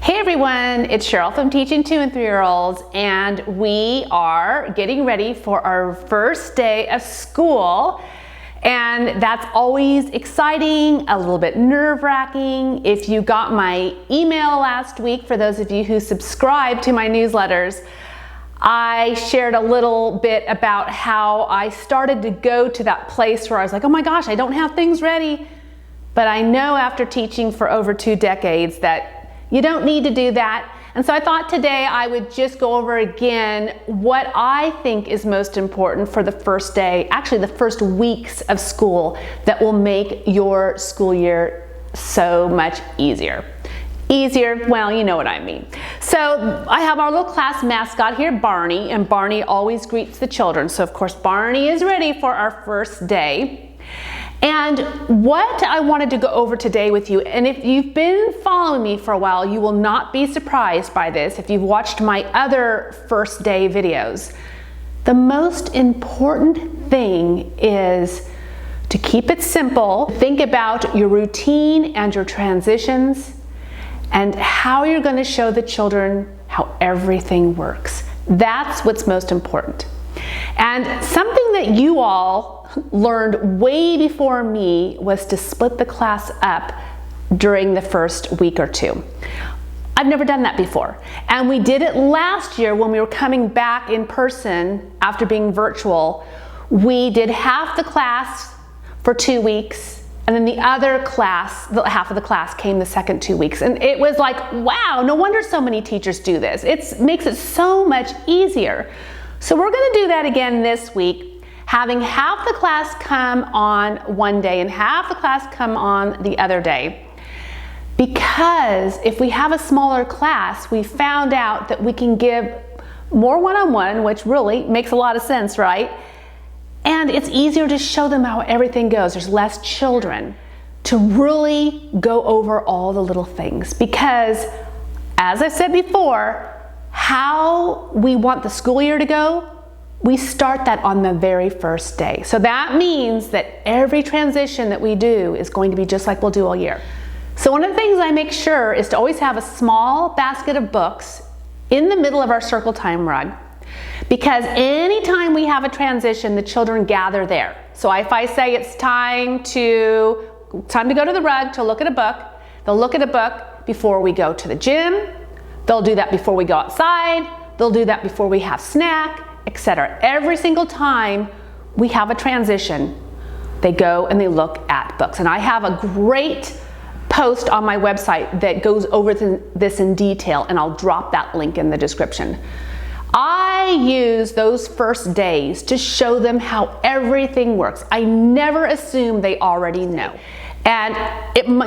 Hey everyone, it's Cheryl from Teaching 2 and 3-year-olds, and we are getting ready for our first day of school. And that's always exciting, a little bit nerve-wracking. If you got my email last week, for those of you who subscribe to my newsletters, I shared a little bit about how I started to go to that place where I was like, oh my gosh, I don't have things ready. But I know after teaching for over 2 decades that you don't need to do that. And so I thought today I would just go over again what I think is most important for the first day, actually the first weeks of school, that will make your school year so much easier. Easier, well, you know what I mean. So I have our little class mascot here, Barney, and Barney always greets the children. So of course Barney is ready for our first day. And what I wanted to go over today with you, and if you've been following me for a while, you will not be surprised by this if you've watched my other first day videos. The most important thing is to keep it simple. Think about your routine and your transitions and how you're going to show the children how everything works. That's what's most important. And something that you all learned way before me was to split the class up during the first week or two. I've never done that before. And we did it last year when we were coming back in person after being virtual. We did half the class for 2 weeks, and then the other class, half of the class came the second 2 weeks. And it was like, wow, no wonder so many teachers do this. It makes it so much easier. So we're gonna do that again this week, having half the class come on one day and half the class come on the other day. Because if we have a smaller class, we found out that we can give more one-on-one, which really makes a lot of sense, right? And it's easier to show them how everything goes. There's less children to really go over all the little things. Because, as I said before, how we want the school year to go, we start that on the very first day. So that means that every transition that we do is going to be just like we'll do all year. So one of the things I make sure is to always have a small basket of books in the middle of our circle time rug, because anytime we have a transition, the children gather there. So if I say it's time to go to the rug to look at a book, they'll look at a book before we go to the gym. They'll do that before we go outside. They'll do that before we have snack, etc. Every single time we have a transition, they go and they look at books. And I have a great post on my website that goes over this in detail, and I'll drop that link in the description. I use those first days to show them how everything works. I never assume they already know. And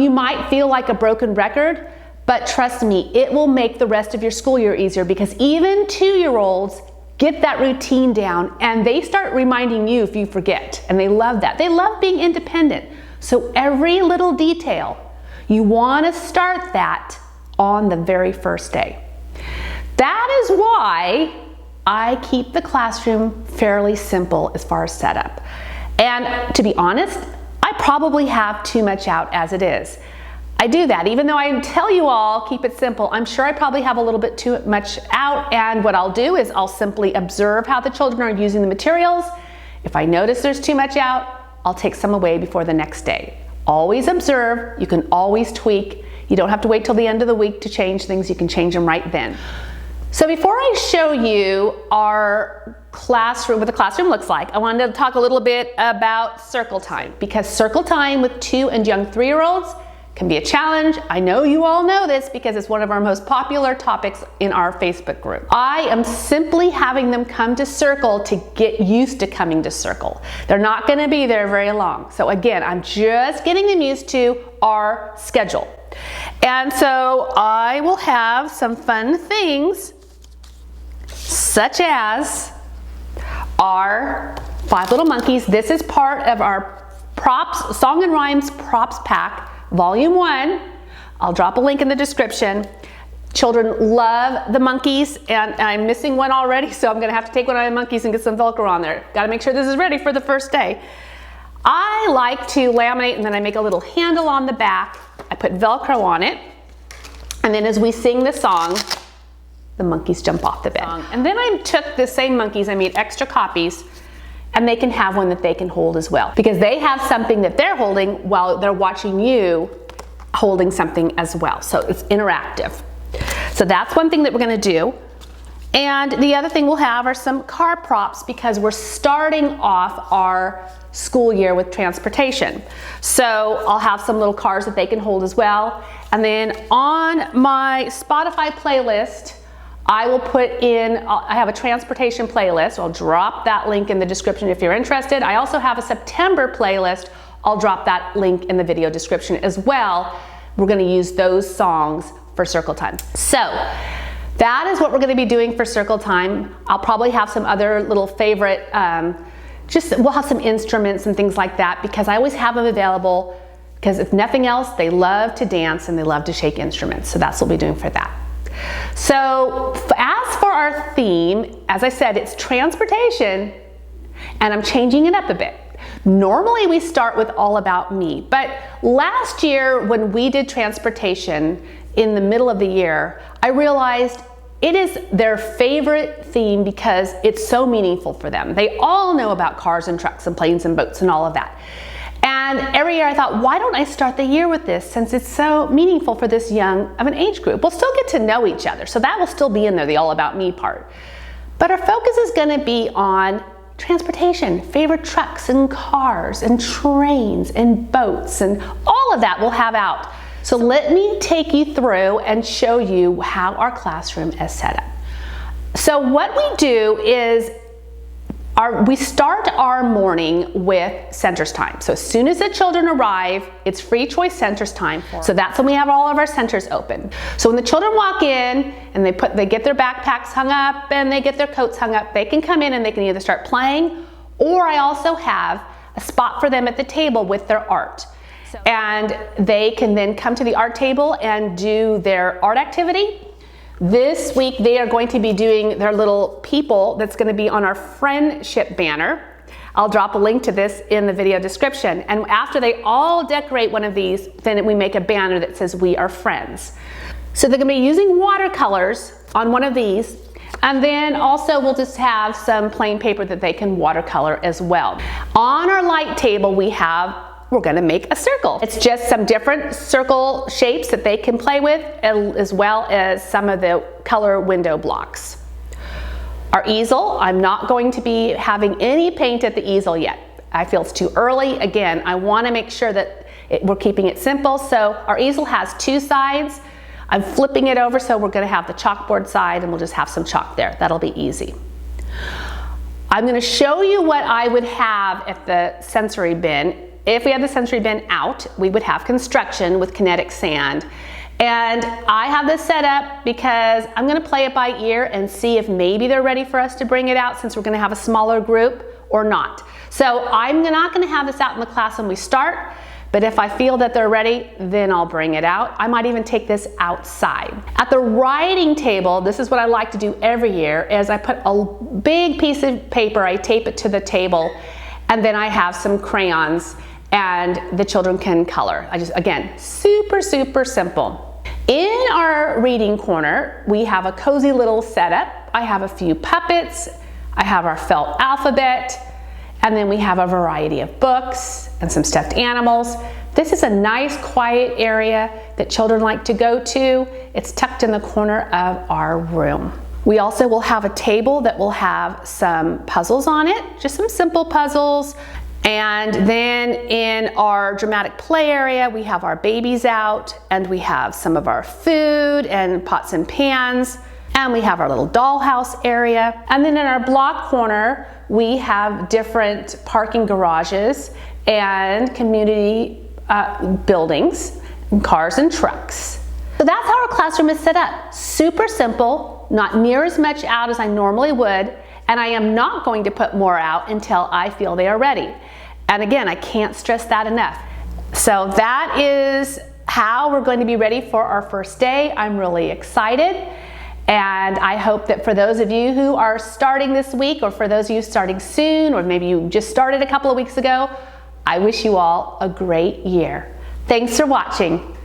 you might feel like a broken record, but trust me, it will make the rest of your school year easier, because even 2-year-olds get that routine down and they start reminding you if you forget, and they love that. They love being independent. So every little detail, you want to start that on the very first day. That is why I keep the classroom fairly simple as far as setup. And to be honest, I probably have too much out as it is. I do that. Even though I tell you all, keep it simple, I'm sure I probably have a little bit too much out, and what I'll do is I'll simply observe how the children are using the materials. If I notice there's too much out, I'll take some away before the next day. Always observe. You can always tweak. You don't have to wait till the end of the week to change things. You can change them right then. So before I show you our classroom, what the classroom looks like, I wanted to talk a little bit about circle time, because circle time with 2 and young 3-year-olds can be a challenge. I know you all know this because it's one of our most popular topics in our Facebook group. I am simply having them come to circle to get used to coming to circle. They're not going to be there very long. So again, I'm just getting them used to our schedule. And so I will have some fun things, such as our 5 Little Monkeys. This is part of our props, Song and Rhymes props pack, Volume 1. I'll drop a link in the description. Children love the monkeys, and I'm missing one already, so I'm gonna have to take one of my monkeys and get some Velcro on there. Gotta make sure this is ready for the first day. I like to laminate, and then I make a little handle on the back. I put Velcro on it, And then as we sing the song, the monkeys jump off the bed. And then I took the same monkeys, I made extra copies, and they can have one that they can hold as well, because they have something that they're holding while they're watching you holding something as well. So it's interactive. So that's one thing that we're gonna do. And the other thing we'll have are some car props, because we're starting off our school year with transportation. So I'll have some little cars that they can hold as well. And then on my Spotify playlist, I will put in, I have a transportation playlist. I'll drop that link in the description if you're interested. I also have a September playlist. I'll drop that link in the video description as well. We're gonna use those songs for circle time. So that is what we're gonna be doing for circle time. I'll probably have some other little favorite, we'll have some instruments and things like that, because I always have them available, because if nothing else, they love to dance and they love to shake instruments. So that's what we'll be doing for that. So as for our theme, as I said, it's transportation, and I'm changing it up a bit. Normally we start with all about me, but last year when we did transportation in the middle of the year, I realized it is their favorite theme because it's so meaningful for them. They all know about cars and trucks and planes and boats and all of that. And every year I thought, why don't I start the year with this, since it's so meaningful for this young of an age group? We'll still get to know each other, so that will still be in there, the all about me part. But our focus is gonna be on transportation, favorite trucks and cars and trains and boats, and all of that we'll have out. So let me take you through and show you how our classroom is set up. So what we do is we start our morning with centers time. So as soon as the children arrive, it's free choice centers time. So that's when we have all of our centers open. So when the children walk in and they get their backpacks hung up and they get their coats hung up, they can come in and they can either start playing, or I also have a spot for them at the table with their art. And they can then come to the art table and do their art activity. This week they are going to be doing their little people that's going to be on our friendship banner. I'll drop a link to this in the video description. And after they all decorate one of these, then we make a banner that says "We are friends." So they're going to be using watercolors on one of these. And then also we'll just have some plain paper that they can watercolor as well. On our light table we're gonna make a circle. It's just some different circle shapes that they can play with, as well as some of the color window blocks. Our easel, I'm not going to be having any paint at the easel yet. I feel it's too early. Again, I wanna make sure that we're keeping it simple. So our easel has two sides. I'm flipping it over, so we're gonna have the chalkboard side and we'll just have some chalk there. That'll be easy. I'm gonna show you what I would have at the sensory bin. If we had the sensory bin out, we would have construction with kinetic sand. And I have this set up because I'm gonna play it by ear and see if maybe they're ready for us to bring it out, since we're gonna have a smaller group, or not. So I'm not gonna have this out in the class when we start, but if I feel that they're ready, then I'll bring it out. I might even take this outside. At the writing table, this is what I like to do every year, is I put a big piece of paper, I tape it to the table, and then I have some crayons and the children can color. Again, super, super simple. In our reading corner, we have a cozy little setup. I have a few puppets, I have our felt alphabet, and then we have a variety of books and some stuffed animals. This is a nice quiet area that children like to go to. It's tucked in the corner of our room. We also will have a table that will have some puzzles on it, just some simple puzzles. And then in our dramatic play area, we have our babies out, and we have some of our food and pots and pans, and we have our little dollhouse area. And then in our block corner, we have different parking garages and community buildings, and cars and trucks. So that's how our classroom is set up. Super simple, not near as much out as I normally would, and I am not going to put more out until I feel they are ready. And again, I can't stress that enough. So that is how we're going to be ready for our first day. I'm really excited. And I hope that for those of you who are starting this week, or for those of you starting soon, or maybe you just started a couple of weeks ago, I wish you all a great year. Thanks for watching.